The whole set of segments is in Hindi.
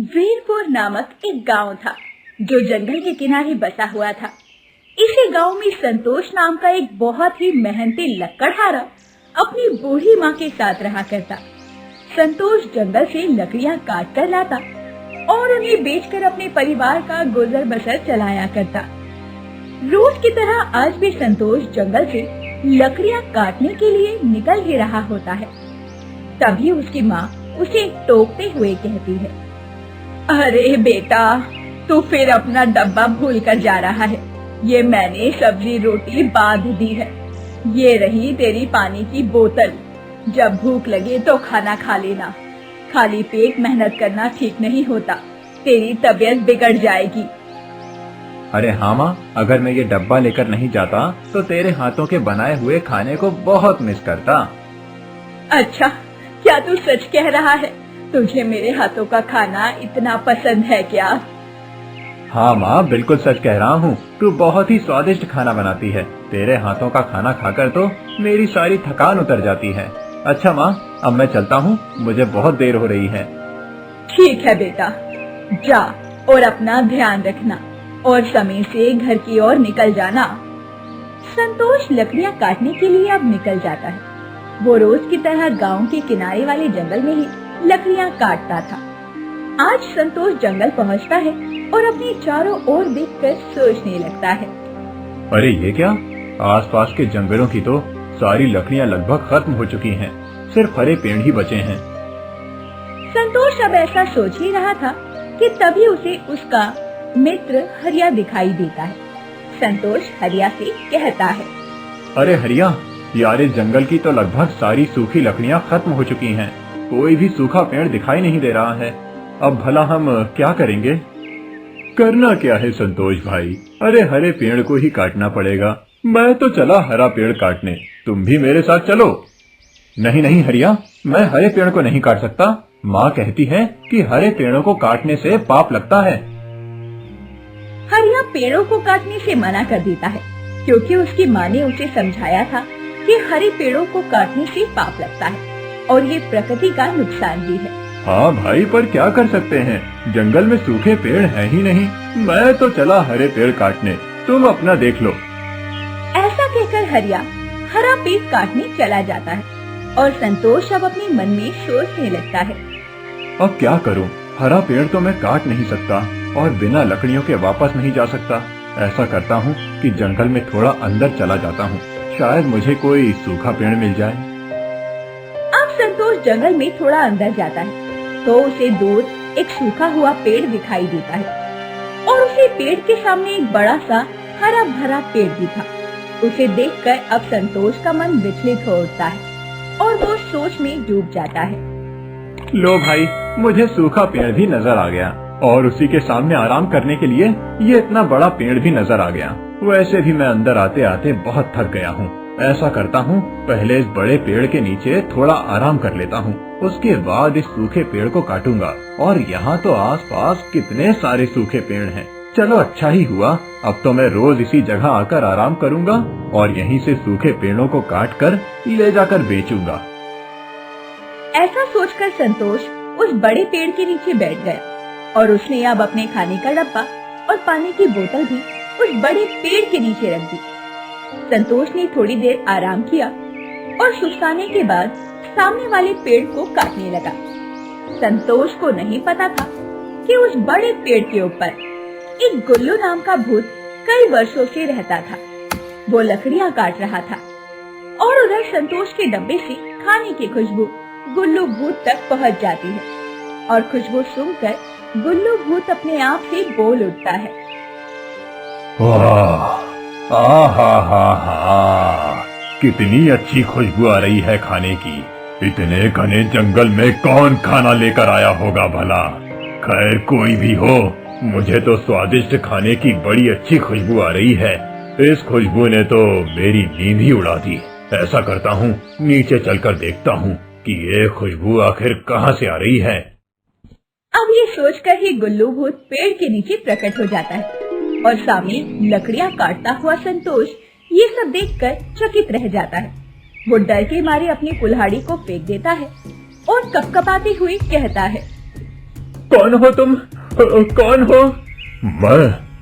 वीरपुर नामक एक गांव था जो जंगल के किनारे बसा हुआ था। इसी गांव में संतोष नाम का एक बहुत ही मेहनती लकड़हारा अपनी बूढ़ी माँ के साथ रहा करता। संतोष जंगल से लकड़ियाँ काट कर लाता और उन्हें बेचकर अपने परिवार का गुजर बसर चलाया करता। रोज की तरह आज भी संतोष जंगल से लकड़ियाँ काटने के लिए निकल ही रहा होता है। तभी उसकी माँ उसे टोकते हुए कहती है, अरे बेटा, तू फिर अपना डब्बा भूल कर जा रहा है। ये मैंने सब्जी रोटी बांध दी है। ये रही तेरी पानी की बोतल। जब भूख लगे तो खाना खा लेना। खाली पेट मेहनत करना ठीक नहीं होता, तेरी तबीयत बिगड़ जाएगी। अरे हाँ माँ, अगर मैं ये डब्बा लेकर नहीं जाता तो तेरे हाथों के बनाए हुए खाने को बहुत मिस करता। अच्छा, क्या तू सच कह रहा है? तुझे मेरे हाथों का खाना इतना पसंद है क्या? हाँ माँ, बिल्कुल सच कह रहा हूँ। तू बहुत ही स्वादिष्ट खाना बनाती है। तेरे हाथों का खाना खाकर तो मेरी सारी थकान उतर जाती है। अच्छा माँ, अब मैं चलता हूँ, मुझे बहुत देर हो रही है। ठीक है बेटा, जा और अपना ध्यान रखना और समय से घर की ओर निकल जाना। संतोष लकड़ियाँ काटने के लिए अब निकल जाता है। वो रोज की तरह गांव के किनारे वाले जंगल में ही लकड़ियाँ काटता था। आज संतोष जंगल पहुँचता है और अपने चारों ओर देखकर सोचने लगता है, अरे ये क्या, आसपास के जंगलों की तो सारी लकड़ियाँ लगभग खत्म हो चुकी हैं। सिर्फ हरे पेड़ ही बचे हैं। संतोष अब ऐसा सोच ही रहा था कि तभी उसे उसका मित्र हरिया दिखाई देता है। संतोष हरिया से कहता है, अरे हरिया, यार इस जंगल की तो लगभग सारी सूखी लकड़ियाँ खत्म हो चुकी हैं। कोई भी सूखा पेड़ दिखाई नहीं दे रहा है। अब भला हम क्या करेंगे? करना क्या है संतोष भाई, अरे हरे पेड़ को ही काटना पड़ेगा। मैं तो चला हरा पेड़ काटने, तुम भी मेरे साथ चलो। नहीं नहीं हरिया, मैं हरे पेड़ को नहीं काट सकता। माँ कहती है कि हरे पेड़ों को काटने से पाप लगता है। हरिया पेड़ों को काटने से मना कर देता है क्योंकि उसकी माँ ने उसे समझाया था कि हरे पेड़ों को काटने से पाप लगता है और ये प्रकृति का नुकसान भी है। हाँ भाई, पर क्या कर सकते हैं, जंगल में सूखे पेड़ है ही नहीं। मैं तो चला हरे पेड़ काटने, तुम अपना देख लो। ऐसा कहकर हरिया हरा पेड़ काटने चला जाता है और संतोष अब अपने मन में सोचने लगता है, अब क्या करूं? हरा पेड़ तो मैं काट नहीं सकता और बिना लकड़ियों के वापस नहीं जा सकता। ऐसा करता हूँ कि जंगल में थोड़ा अंदर चला जाता हूँ, शायद मुझे कोई सूखा पेड़ मिल जाए। अब संतोष जंगल में थोड़ा अंदर जाता है तो उसे दूर एक सूखा हुआ पेड़ दिखाई देता है और उसी पेड़ के सामने एक बड़ा सा हरा भरा पेड़ भी था। उसे देखकर अब संतोष का मन विचलित हो उठता है और वो सोच में डूब जाता है। लो भाई, मुझे सूखा पेड़ भी नजर आ गया और उसी के सामने आराम करने के लिए ये इतना बड़ा पेड़ भी नजर आ गया। वैसे भी मैं अंदर आते आते बहुत थक गया हूँ। ऐसा करता हूँ, पहले इस बड़े पेड़ के नीचे थोड़ा आराम कर लेता हूँ, उसके बाद इस सूखे पेड़ को काटूंगा। और यहाँ तो आसपास कितने सारे सूखे पेड़ हैं। चलो अच्छा ही हुआ, अब तो मैं रोज इसी जगह आकर आराम करूंगा और यहीं से सूखे पेड़ों को काट कर ले जाकर बेचूंगा। ऐसा सोचकर संतोष उस बड़े पेड़ के नीचे बैठ गया और उसने अब अपने खाने का डब्बा और पानी की बोतल भी उस बड़े पेड़ के नीचे रख दी। संतोष ने थोड़ी देर आराम किया और सुस्ताने के बाद सामने वाले पेड़ को काटने लगा। संतोष को नहीं पता था कि उस बड़े पेड़ के ऊपर एक गुल्लू नाम का भूत कई वर्षों से रहता था। वो लकड़ियाँ काट रहा था और उधर संतोष के डब्बे से खाने की खुशबू गुल्लू भूत तक पहुँच जाती है और खुशबू सुनकर गुल्लू भूत अपने आप से बोल उठता है, कितनी अच्छी खुशबू आ रही है खाने की। इतने घने जंगल में कौन खाना लेकर आया होगा भला? खैर कोई भी हो, मुझे तो स्वादिष्ट खाने की बड़ी अच्छी खुशबू आ रही है। इस खुशबू ने तो मेरी नींद ही उड़ा दी। ऐसा करता हूँ, नीचे चलकर देखता हूँ कि ये खुशबू आखिर कहाँ से आ रही है। अब ये सोचकर ही गुल्लू भूत पेड़ के नीचे प्रकट हो जाता है और सामने लकड़ियाँ काटता हुआ संतोष ये सब देखकर चकित रह जाता है। वो डर के मारे अपनी कुल्हाड़ी को फेंक देता है और कपकपाते हुए कहता है, कौन हो तुम? कौन हो?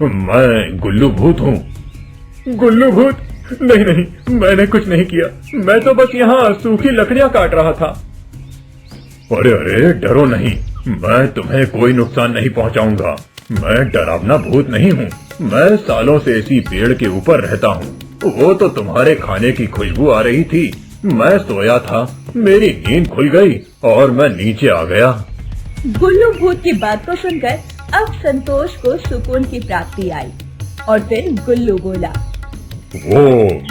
मैं गुल्लू भूत हूँ। गुल्लू भूत? नहीं नहीं, मैंने कुछ नहीं किया। मैं तो बस यहाँ सूखी लकड़ियाँ काट रहा था। अरे अरे, डरो नहीं, मैं तुम्हें कोई नुकसान नहीं पहुँचाऊंगा। मैं डरावना भूत नहीं हूँ। मैं सालों से इसी पेड़ के ऊपर रहता हूँ। वो तो तुम्हारे खाने की खुशबू आ रही थी। मैं सोया था, मेरी नींद खुल गई और मैं नीचे आ गया। गुल्लू भूत की बात को सुनकर अब संतोष को सुकून की प्राप्ति आई और फिर गुल्लू बोला, वो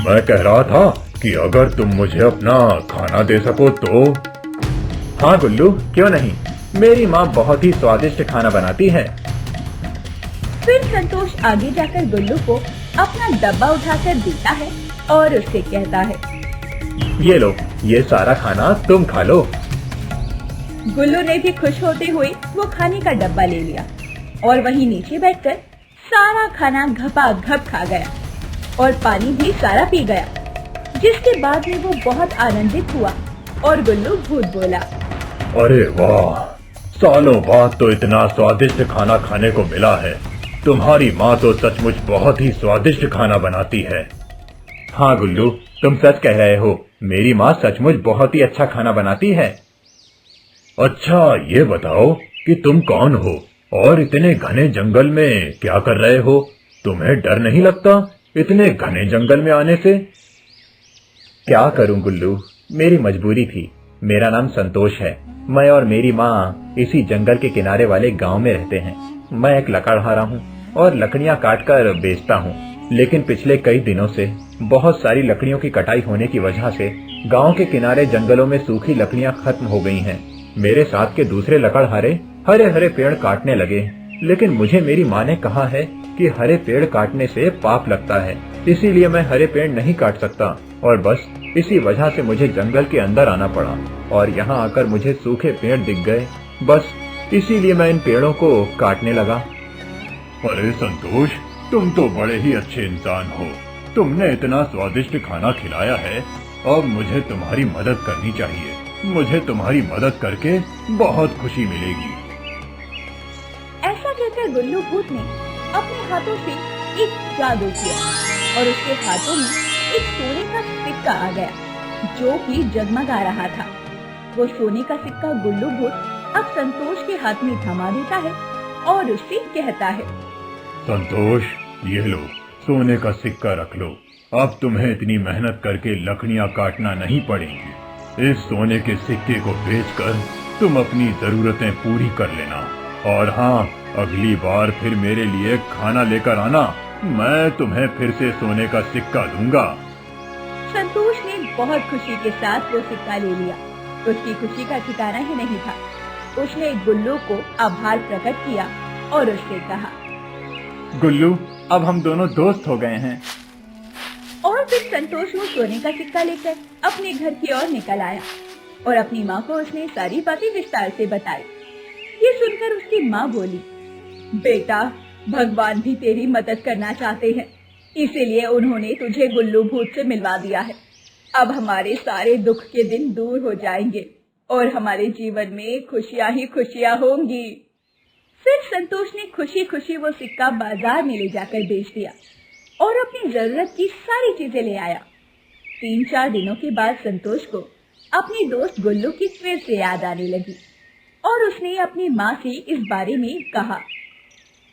मैं कह रहा था कि अगर तुम मुझे अपना खाना दे सको तो। हाँ गुल्लू, क्यों नहीं, मेरी माँ बहुत ही स्वादिष्ट खाना बनाती है। फिर संतोष आगे जाकर गुल्लू को अपना डब्बा उठाकर देता है और उससे कहता है, ये लो, ये सारा खाना तुम खा लो। गुल्लू ने भी खुश होते हुए वो खाने का डब्बा ले लिया और वहीं नीचे बैठकर सारा खाना घपाघप खा गया और पानी भी सारा पी गया। जिसके बाद में वो बहुत आनंदित हुआ और गुल्लू भूत बोला, अरे वाह, सालों बाद तो इतना स्वादिष्ट खाना खाने को मिला है। तुम्हारी माँ तो सचमुच बहुत ही स्वादिष्ट खाना बनाती है। हाँ गुल्लू, तुम सच कह रहे हो, मेरी माँ सचमुच बहुत ही अच्छा खाना बनाती है। अच्छा, ये बताओ कि तुम कौन हो और इतने घने जंगल में क्या कर रहे हो? तुम्हें डर नहीं लगता इतने घने जंगल में आने से? क्या करूं गुल्लू, मेरी मजबूरी थी। मेरा नाम संतोष है। मैं और मेरी माँ इसी जंगल के किनारे वाले गांव में रहते हैं। मैं एक लकड़हारा हूँ और लकड़ियाँ काट कर बेचता हूँ। लेकिन पिछले कई दिनों से बहुत सारी लकड़ियों की कटाई होने की वजह से गांव के किनारे जंगलों में सूखी लकड़ियाँ खत्म हो गई हैं। मेरे साथ के दूसरे लकड़हारे हरे हरे पेड़ काटने लगे, लेकिन मुझे मेरी माँ ने कहा है कि हरे पेड़ काटने से पाप लगता है, इसीलिए मैं हरे पेड़ नहीं काट सकता और बस इसी वजह से मुझे जंगल के अंदर आना पड़ा और यहाँ आकर मुझे सूखे पेड़ दिख गए। बस इसीलिए मैं इन पेड़ों को काटने लगा। अरे संतोष, तुम तो बड़े ही अच्छे इंसान हो। तुमने इतना स्वादिष्ट खाना खिलाया है और मुझे तुम्हारी मदद करनी चाहिए। मुझे तुम्हारी मदद करके बहुत खुशी मिलेगी। ऐसा कहकर गुल्लू भूत ने अपने हाथों से एक जादू किया और उसके हाथों में एक सोने का सिक्का आ गया जो कि जगमगा रहा था। वो सोने का सिक्का गुल्लू भूत अब संतोष के हाथ में थमा देता है और उससे कहता है, संतोष, ये लो, सोने का सिक्का रख लो। अब तुम्हें इतनी मेहनत करके लकड़ियाँ काटना नहीं पड़ेंगी। इस सोने के सिक्के को बेचकर तुम अपनी जरूरतें पूरी कर लेना। और हाँ, अगली बार फिर मेरे लिए खाना लेकर आना। मैं तुम्हें फिर से सोने का सिक्का दूंगा। संतोष ने बहुत खुशी के साथ वो सिक्का ले लिया। उसकी खुशी का ठिकाना ही नहीं था। उसने गुल्लू को आभार प्रकट किया और उससे कहा, गुल्लू, अब हम दोनों दोस्त हो गए हैं। और फिर संतोष वो सोने का सिक्का लेकर अपने घर की ओर निकल आया और अपनी माँ को उसने सारी बातें विस्तार से बताई। ये सुनकर उसकी माँ बोली, बेटा, भगवान भी तेरी मदद करना चाहते हैं, इसीलिए उन्होंने तुझे गुल्लू भूत से मिलवा दिया है। अब हमारे सारे दुख के दिन दूर हो जाएंगे और हमारे जीवन में खुशियाँ ही खुशियाँ होंगी। फिर संतोष ने खुशी खुशी वो सिक्का बाजार में ले जाकर बेच दिया और अपनी जरूरत की सारी चीजें ले आया। 3-4 दिनों के बाद संतोष को अपनी दोस्त गुल्लू की फिर से याद आने लगी और उसने अपनी माँ से इस बारे में कहा,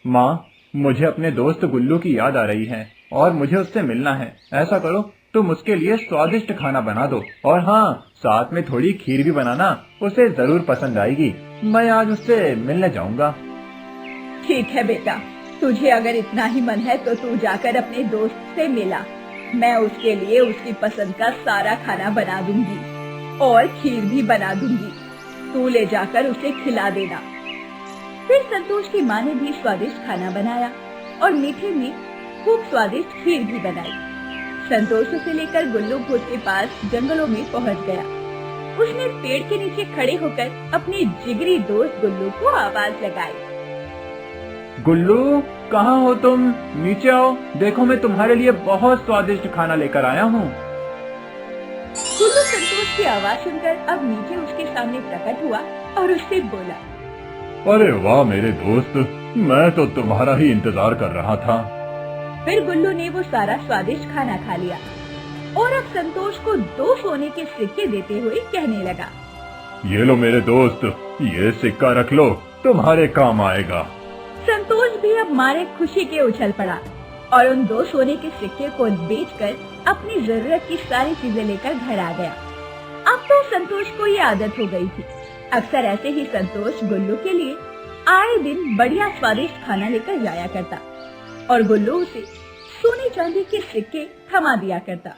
माँ, मुझे अपने दोस्त गुल्लू की याद आ रही है और मुझे उससे मिलना है। ऐसा करो, तुम उसके लिए स्वादिष्ट खाना बना दो और हाँ, साथ में थोड़ी खीर भी बनाना, उसे जरूर पसंद आएगी। मैं आज उससे मिलने जाऊंगा। ठीक है बेटा, तुझे अगर इतना ही मन है तो तू जाकर अपने दोस्त से मिला। मैं उसके लिए उसकी पसंद का सारा खाना बना दूंगी और खीर भी बना दूंगी। तू ले जाकर उसे खिला देना। फिर संतोष की माँ ने भी स्वादिष्ट खाना बनाया और मीठे में खूब स्वादिष्ट खीर भी बनाई। संतोष उसे लेकर गुल्लू भूत के पास जंगलों में पहुँच गया। उसने पेड़ के नीचे खड़े होकर अपने जिगरी दोस्त गुल्लू को आवाज लगाई, गुल्लू, कहाँ हो तुम? नीचे आओ, देखो मैं तुम्हारे लिए बहुत स्वादिष्ट खाना लेकर आया हूँ। गुल्लू संतोष की आवाज सुनकर अब नीचे उसके सामने प्रकट हुआ और उससे बोला, अरे वाह मेरे दोस्त, मैं तो तुम्हारा ही इंतजार कर रहा था। फिर गुल्लू ने वो सारा स्वादिष्ट खाना खा लिया और अब संतोष को 2 सोने के सिक्के देते हुए कहने लगा, ये लो मेरे दोस्त, ये सिक्का रख लो, तुम्हारे काम आएगा। संतोष भी अब मारे खुशी के उछल पड़ा और उन 2 सोने के सिक्के को बेचकर अपनी जरूरत की सारी चीजें लेकर घर आ गया। अब तो संतोष को ये आदत हो गई थी। अक्सर ऐसे ही संतोष गुल्लू के लिए आए दिन बढ़िया स्वादिष्ट खाना लेकर जाया करता और गुल्लू उसे सोने चांदी के सिक्के थमा दिया करता।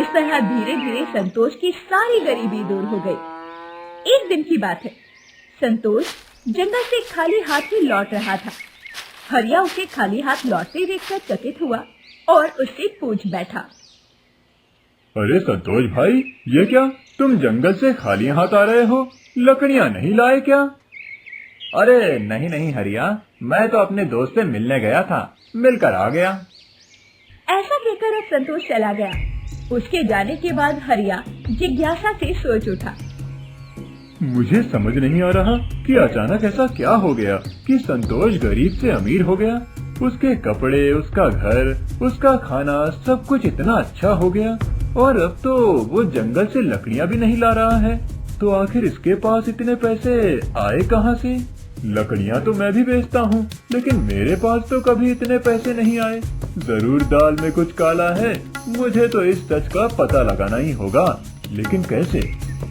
इस तरह धीरे धीरे संतोष की सारी गरीबी दूर हो गई। एक दिन की बात है, संतोष जंगल से खाली हाथ ही लौट रहा था। हरिया उसे खाली हाथ लौटते देखकर चकित हुआ और उससे पूछ बैठा, अरे संतोष भाई, ये क्या, तुम जंगल से खाली हाथ आ रहे हो? लकड़ियाँ नहीं लाए क्या? अरे नहीं नहीं हरिया, मैं तो अपने दोस्त से मिलने गया था, मिलकर आ गया। ऐसा कहकर अब संतोष चला गया। उसके जाने के बाद हरिया जिज्ञासा से सोच उठा, मुझे समझ नहीं आ रहा कि अचानक ऐसा क्या हो गया कि संतोष गरीब से अमीर हो गया। उसके कपड़े, उसका घर, उसका खाना, सब कुछ इतना अच्छा हो गया और अब तो वो जंगल से लकड़ियाँ भी नहीं ला रहा है। तो आखिर इसके पास इतने पैसे आए कहाँ से? लकड़ियाँ तो मैं भी बेचता हूँ, लेकिन मेरे पास तो कभी इतने पैसे नहीं आए। जरूर दाल में कुछ काला है, मुझे तो इस सच का पता लगाना ही होगा। लेकिन कैसे?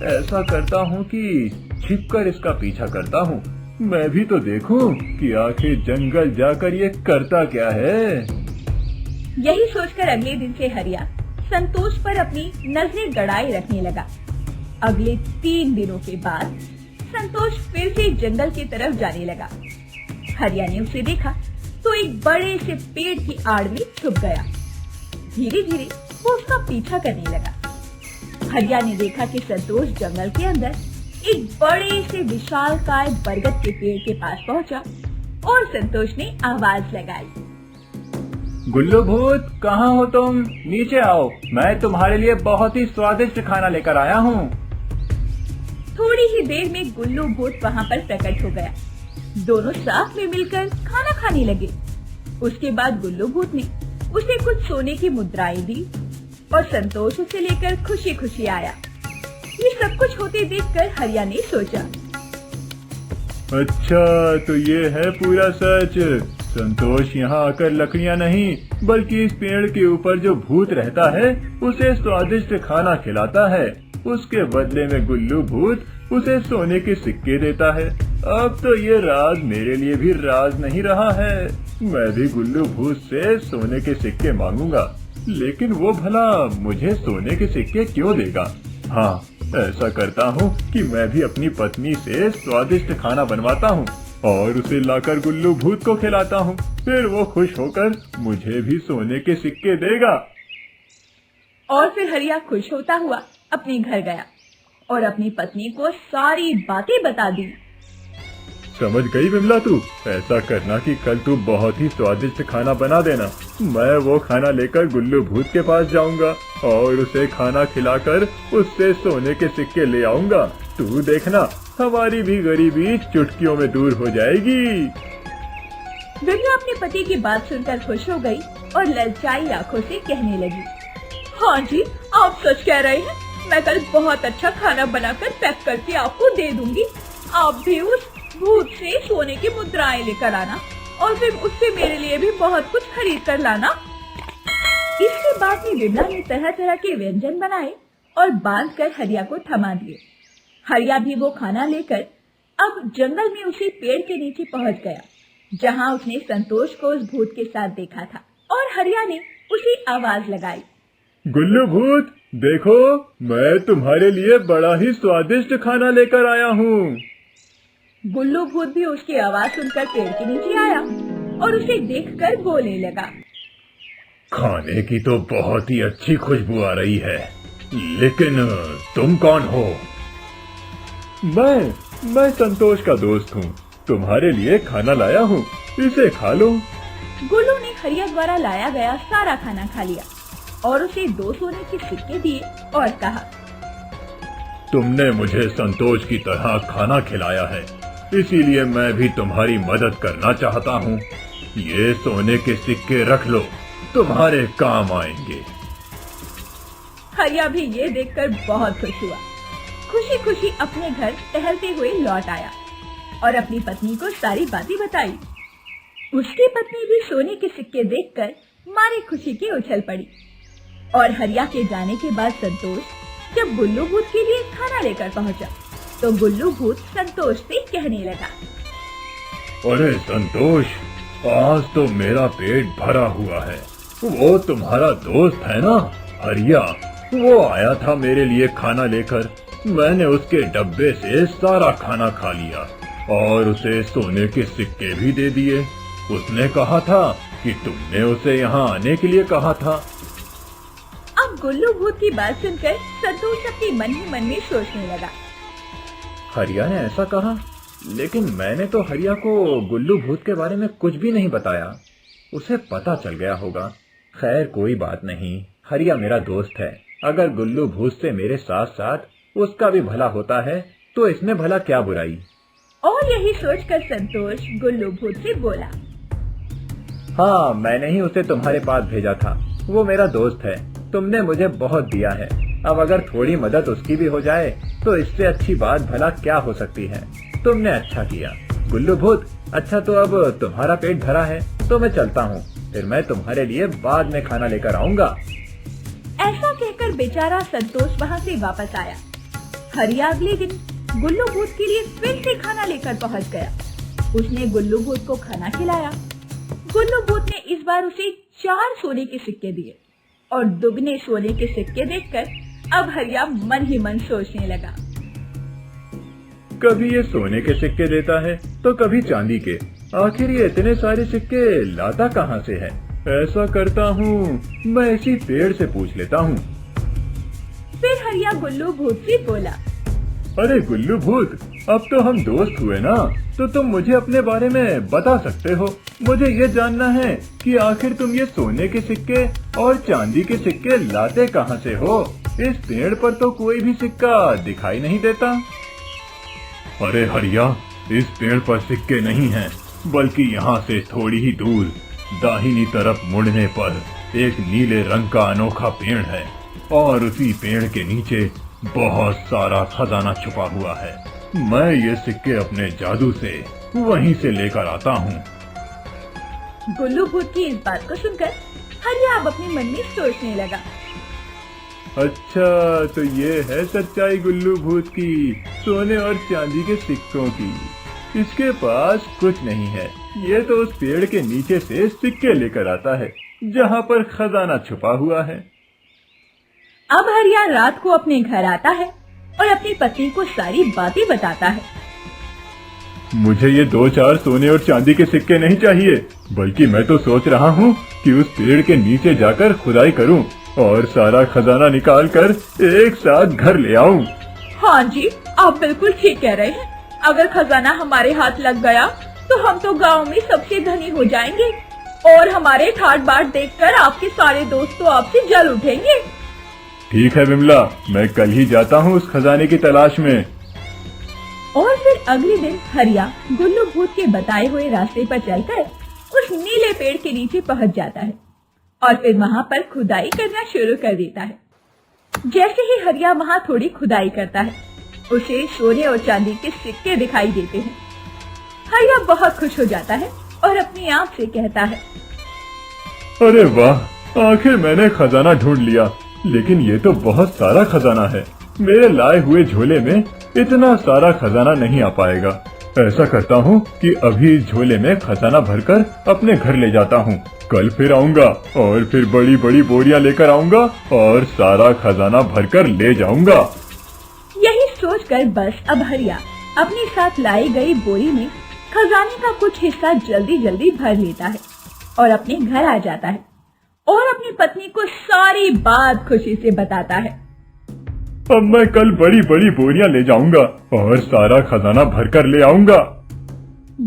ऐसा करता हूँ कि छिपकर इसका पीछा करता हूँ। मैं भी तो देखूं कि आखिर जंगल जाकर ये करता क्या है। यही सोचकर अगले दिन से हरिया संतोष पर अपनी नजरें गड़ाए रखने लगा। अगले 3 दिनों के बाद संतोष फिर से जंगल की तरफ जाने लगा। हरिया ने उसे देखा तो एक बड़े से पेड़ की आड़ में छुप गया। धीरे धीरे वो उसका पीछा करने लगा। हरिया ने देखा कि संतोष जंगल के अंदर एक बड़े से विशालकाय बरगद के पेड़ के पास पहुंचा और संतोष ने आवाज लगाई, गुल्लू भूत, कहाँ हो तुम? नीचे आओ, मैं तुम्हारे लिए बहुत ही स्वादिष्ट खाना लेकर आया हूँ। थोड़ी ही देर में गुल्लू भूत वहाँ पर प्रकट हो गया। दोनों साथ में मिलकर खाना खाने लगे। उसके बाद गुल्लू भूत ने उसे कुछ सोने की मुद्राएं दी और संतोष उसे लेकर खुशी खुशी आया। ये सब कुछ होते देखकर हरिया ने सोचा, अच्छा तो ये है पूरा सच। संतोष यहाँ आकर लकड़ियाँ नहीं बल्कि इस पेड़ के ऊपर जो भूत रहता है उसे स्वादिष्ट खाना खिलाता है। उसके बदले में गुल्लू भूत उसे सोने के सिक्के देता है। अब तो ये राज मेरे लिए भी राज नहीं रहा है। मैं भी गुल्लू भूत से सोने के सिक्के मांगूंगा, लेकिन वो भला मुझे सोने के सिक्के क्यों देगा? हाँ, ऐसा करता हूँ कि मैं भी अपनी पत्नी से स्वादिष्ट खाना बनवाता हूँ और उसे लाकर गुल्लू भूत को खिलाता हूँ। फिर वो खुश होकर मुझे भी सोने के सिक्के देगा। और फिर हरिया खुश होता हुआ अपने घर गया और अपनी पत्नी को सारी बातें बता दी। समझ गई विमला तू? ऐसा करना कि कल तू बहुत ही स्वादिष्ट खाना बना देना। मैं वो खाना लेकर गुल्लू भूत के पास जाऊंगा और उसे खाना खिलाकर उससे सोने के सिक्के ले आऊंगा। तू देखना, हमारी भी गरीबी चुटकियों में दूर हो जाएगी। विमला अपने पति की बात सुनकर खुश हो गई और ललचाई आंखों से कहने लगी, हाँ जी, आप सच कह रहे हैं। मैं कल बहुत अच्छा खाना बनाकर पैक करके आपको दे दूंगी। आप भी उस भूत से सोने की मुद्राएं लेकर आना और फिर उससे मेरे लिए भी बहुत कुछ खरीद कर लाना। इसके बाद में विमला ने तरह तरह के व्यंजन बनाए और बांधकर हरिया को थमा दिए। हरिया भी वो खाना लेकर अब जंगल में उसी पेड़ के नीचे पहुंच गया जहां उसने संतोष को उस भूत के साथ देखा था और हरिया ने उसी आवाज लगाई, गुल्लू भूत, देखो मैं तुम्हारे लिए बड़ा ही स्वादिष्ट खाना लेकर आया हूँ। गुल्लू भूत भी उसकी आवाज सुनकर पेड़ के नीचे आया और उसे देखकर बोलने लगा, खाने की तो बहुत ही अच्छी खुशबू आ रही है, लेकिन तुम कौन हो? मैं संतोष का दोस्त हूँ। तुम्हारे लिए खाना लाया हूँ, इसे खा लो। गुल्लू ने हरिया द्वारा लाया गया सारा खाना खा लिया और उसे 2 सोने के सिक्के दिए और कहा, तुमने मुझे संतोष की तरह खाना खिलाया है, इसीलिए मैं भी तुम्हारी मदद करना चाहता हूँ। ये सोने के सिक्के रख लो, तुम्हारे काम आएंगे। हरिया भी ये देखकर बहुत खुश हुआ। खुशी खुशी अपने घर टहलते हुए लौट आया और अपनी पत्नी को सारी बातें बताई। उसकी पत्नी भी सोने के सिक्के देखकर मारे खुशी की उछल पड़ी। और हरिया के जाने के बाद संतोष जब गुल्लू भूत के लिए खाना लेकर पहुंचा, तो गुल्लू भूत संतोष से कहने लगा, अरे संतोष, आज तो मेरा पेट भरा हुआ है। वो तुम्हारा दोस्त है ना हरिया, वो आया था मेरे लिए खाना लेकर। मैंने उसके डब्बे से सारा खाना खा लिया और उसे सोने के सिक्के भी दे दिए। उसने कहा था कि तुमने उसे यहाँ आने के लिए कहा था। अब गुल्लू भूत की बात सुनकर संतोष अपने मन ही मन में सोचने लगा, हरिया ने ऐसा कहा, लेकिन मैंने तो हरिया को गुल्लू भूत के बारे में कुछ भी नहीं बताया। उसे पता चल गया होगा। खैर कोई बात नहीं, हरिया मेरा दोस्त है। अगर गुल्लू भूत से मेरे साथ साथ उसका भी भला होता है तो इसमें भला क्या बुराई। और यही सोचकर संतोष गुल्लू भूत से बोला, हाँ, मैंने ही उसे तुम्हारे पास भेजा था। वो मेरा दोस्त है, तुमने मुझे बहुत दिया है। अब अगर थोड़ी मदद उसकी भी हो जाए तो इससे अच्छी बात भला क्या हो सकती है। तुमने अच्छा किया गुल्लू भूत। अच्छा, तो अब तुम्हारा पेट भरा है तो मैं चलता हूँ, फिर मैं तुम्हारे लिए बाद में खाना लेकर आऊंगा। ऐसा कहकर बेचारा संतोष वहाँ से वापस आया। हरिया अगले दिन गुल्लू भूत के लिए फिर से खाना लेकर पहुँच गया। उसने गुल्लू भूत को खाना खिलाया। गुल्लू भूत ने इस बार उसे 4 सोने के सिक्के दिए और दुगने सोने के सिक्के देखकर अब हरिया मन ही मन सोचने लगा, कभी ये सोने के सिक्के देता है तो कभी चांदी के। आखिर ये इतने सारे सिक्के लाता कहाँ से है। ऐसा करता हूँ, मैं इसी पेड़ से पूछ लेता हूँ। फिर हरिया गुल्लू भूत से बोला, अरे गुल्लू भूत, अब तो हम दोस्त हुए ना, तो तुम मुझे अपने बारे में बता सकते हो। मुझे ये जानना है कि आखिर तुम ये सोने के सिक्के और चांदी के सिक्के लाते कहाँ से हो। इस पेड़ पर तो कोई भी सिक्का दिखाई नहीं देता। अरे हरिया, इस पेड़ पर सिक्के नहीं हैं, बल्कि यहाँ से थोड़ी ही दूर दाहिनी तरफ मुड़ने पर एक नीले रंग का अनोखा पेड़ है और उसी पेड़ के नीचे बहुत सारा खजाना छुपा हुआ है। मैं ये सिक्के अपने जादू से वहीं से लेकर आता हूँ। गुल्लू भूत की इस बात को सुनकर हरिया अब अपने मन में सोचने लगा, अच्छा, तो ये है सच्चाई गुल्लू भूत की, सोने और चांदी के सिक्कों की। इसके पास कुछ नहीं है, ये तो उस पेड़ के नीचे से सिक्के लेकर आता है जहाँ पर खजाना छुपा हुआ है। अब हरिया रात को अपने घर आता है और अपनी पत्नी को सारी बातें बताता है। मुझे ये 2-4 सोने और चांदी के सिक्के नहीं चाहिए, बल्कि मैं तो सोच रहा हूँ कि उस पेड़ के नीचे जाकर खुदाई करूँ और सारा खजाना निकाल कर एक साथ घर ले आऊँ। हाँ जी, आप बिल्कुल ठीक कह रहे हैं। अगर खजाना हमारे हाथ लग गया तो हम तो गांव में सबसे धनी हो जाएंगे और हमारे ठाट बाट देखकर आपके सारे दोस्त तो आपसे जल उठेंगे। ठीक है विमला, मैं कल ही जाता हूँ उस खजाने की तलाश में। और फिर अगले दिन हरिया गुल्लू भूत के बताए हुए रास्ते पर चलकर उस नीले पेड़ के नीचे पहुँच जाता है और फिर वहाँ पर खुदाई करना शुरू कर देता है। जैसे ही हरिया वहाँ थोड़ी खुदाई करता है, उसे सोने और चांदी के सिक्के दिखाई देते हैं। हरिया बहुत खुश हो जाता है और अपनी आँख से कहता है, अरे वाह, आखिर मैंने खजाना ढूंढ लिया। लेकिन ये तो बहुत सारा खजाना है, मेरे लाए हुए झोले में इतना सारा खजाना नहीं आ पाएगा। ऐसा करता हूँ कि अभी इस झोले में खजाना भरकर अपने घर ले जाता हूँ। कल फिर आऊँगा और फिर बड़ी बड़ी बोरियां लेकर आऊँगा और सारा खजाना भरकर ले जाऊँगा। यही सोचकर बस अब हरिया अपने साथ लाई गई बोरी में खजाने का कुछ हिस्सा जल्दी जल्दी भर लेता है और अपने घर आ जाता है और अपनी पत्नी को सारी बात खुशी से बताता है। अब मैं कल बड़ी बड़ी बोरियां ले जाऊंगा और सारा खजाना भरकर ले आऊंगा।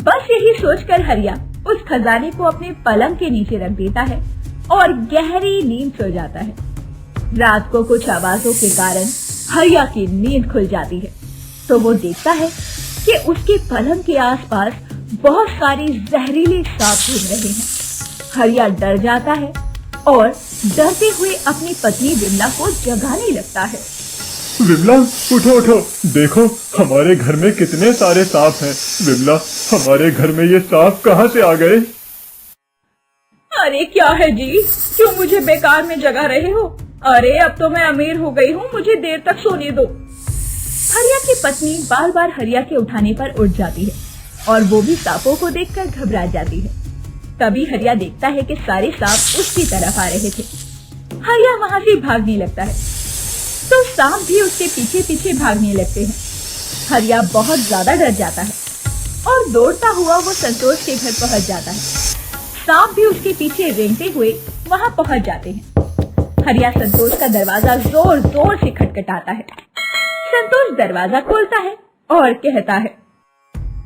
बस यही सोचकर हरिया उस खजाने को अपने पलंग के नीचे रख देता है और गहरी नींद सो जाता है। रात को कुछ आवाजों के कारण हरिया की नींद खुल जाती है तो वो देखता है कि उसके पलंग के आसपास बहुत सारे जहरीले सांप घूम रहे हैं। हरिया डर जाता है और डरते हुए अपनी पत्नी विमला को जगाने लगता है। विमला, उठो उठो, देखो हमारे घर में कितने सारे सांप हैं। विमला, हमारे घर में ये सांप कहाँ से आ गए? अरे क्या है जी, क्यों मुझे बेकार में जगा रहे हो? अरे अब तो मैं अमीर हो गई हूँ, मुझे देर तक सोने दो। हरिया की पत्नी बार बार हरिया के उठाने पर उठ जाती है और वो भी सांपों को देखकर घबरा जाती है। तभी हरिया देखता है कि सारे सांप उसकी तरफ आ रहे थे। हरिया वहाँ से भागने लगता है तो सांप भी उसके पीछे पीछे भागने लगते हैं। हरिया बहुत ज्यादा डर जाता है और दौड़ता हुआ वो संतोष के घर पहुँच जाता है। सांप भी उसके पीछे रेंगते हुए वहाँ पहुँच जाते हैं। हरिया संतोष का दरवाजा जोर जोर से खटखटाता है। संतोष दरवाजा खोलता है और कहता है,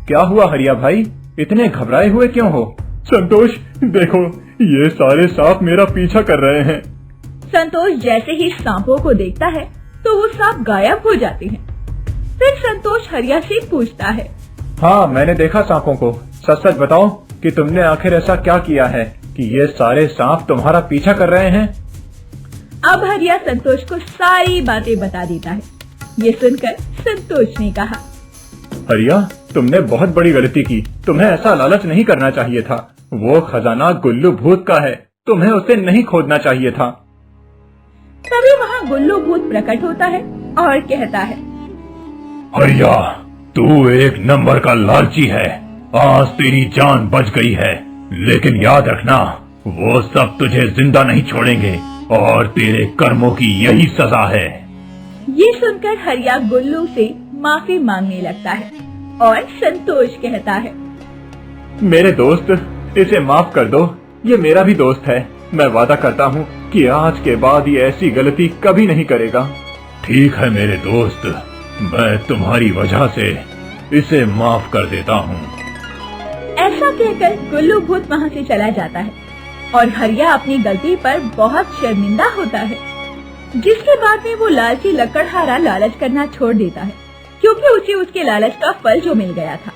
क्या हुआ हरिया भाई, इतने घबराए हुए क्यों हो? संतोष, देखो ये सारे सांप मेरा पीछा कर रहे हैं। संतोष जैसे ही सांपों को देखता है तो वो सांप गायब हो जाते हैं। फिर संतोष हरिया से पूछता है, हाँ मैंने देखा सांपों को। सच सच बताओ कि तुमने आखिर ऐसा क्या किया है कि ये सारे सांप तुम्हारा पीछा कर रहे हैं? अब हरिया संतोष को सारी बातें बता देता है। ये सुनकर संतोष ने कहा, हरिया, तुमने बहुत बड़ी गलती की। तुम्हें ऐसा लालच नहीं करना चाहिए था। वो खजाना गुल्लू भूत का है, तुम्हें उसे नहीं खोदना चाहिए था। तभी वहाँ गुल्लू भूत प्रकट होता है और कहता है, हरिया, तू एक नंबर का लालची है। आज तेरी जान बच गई है, लेकिन याद रखना वो सब तुझे जिंदा नहीं छोड़ेंगे और तेरे कर्मों की यही सजा है। ये सुनकर हरिया गुल्लू से माफी मांगने लगता है और संतोष कहता है, मेरे दोस्त, इसे माफ कर दो, ये मेरा भी दोस्त है। मैं वादा करता हूँ कि आज के बाद ये ऐसी गलती कभी नहीं करेगा। ठीक है मेरे दोस्त, मैं तुम्हारी वजह से इसे माफ कर देता हूँ। ऐसा कहकर गुल्लू भूत वहाँ से चला जाता है और हरिया अपनी गलती पर बहुत शर्मिंदा होता है। जिसके बाद में वो लालची लकड़हारा लालच करना छोड़ देता है, क्योंकि उसे उसके लालच का फल जो मिल गया था।